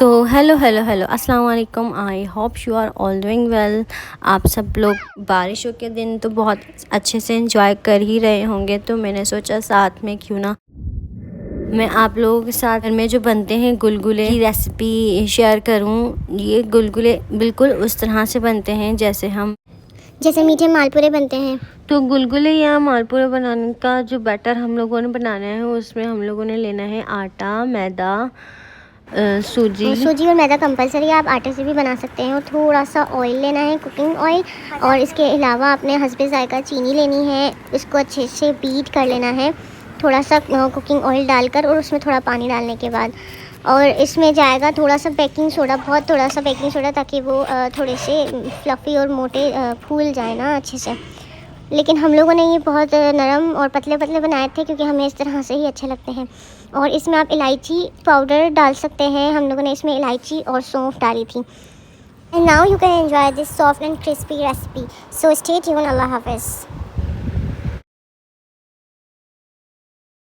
तो hello hello hello अस्सलाम वालेकुम। I hope you are all doing well. आप सब लोग बारिशों के दिन तो बहुत अच्छे से एंजॉय कर ही रहे होंगे, तो मैंने सोचा साथ में क्यों ना मैं आप लोगों के साथ घर में जो बनते हैं गुलगुले की रेसिपी शेयर करूं। ये गुलगुले बिल्कुल उस तरह से बनते हैं जैसे मीठे मालपुरे बनते हैं। तो गुलगुले या मालपुरे बनाने का जो बैटर हम लोगों ने बनाना है, उसमें हम लोगों ने लेना है आटा, मैदा, सूजी और मैदा कंपलसरी है, आप आटे से भी बना सकते हैं। और थोड़ा सा ऑयल लेना है, कुकिंग ऑयल। और इसके अलावा अपने हस्बे जायका चीनी लेनी है, इसको अच्छे से बीट कर लेना है थोड़ा सा कुकिंग ऑयल डालकर, और उसमें थोड़ा पानी डालने के बाद। और इसमें जाएगा थोड़ा सा बेकिंग सोडा, बहुत थोड़ा सा बेकिंग सोडा, ताकि वो थोड़े से फ्लफ़ी और मोटे फूल जाए ना अच्छे से। लेकिन हम लोगों ने ये बहुत नरम और पतले पतले बनाए थे, क्योंकि हमें इस तरह से ही अच्छे लगते हैं। और इसमें आप इलायची पाउडर डाल सकते हैं, हम लोगों ने इसमें इलायची और सौंफ डाली थी। And now you can enjoy this soft and crispy recipe. So stay tune. अल्लाह हाफ़िज़।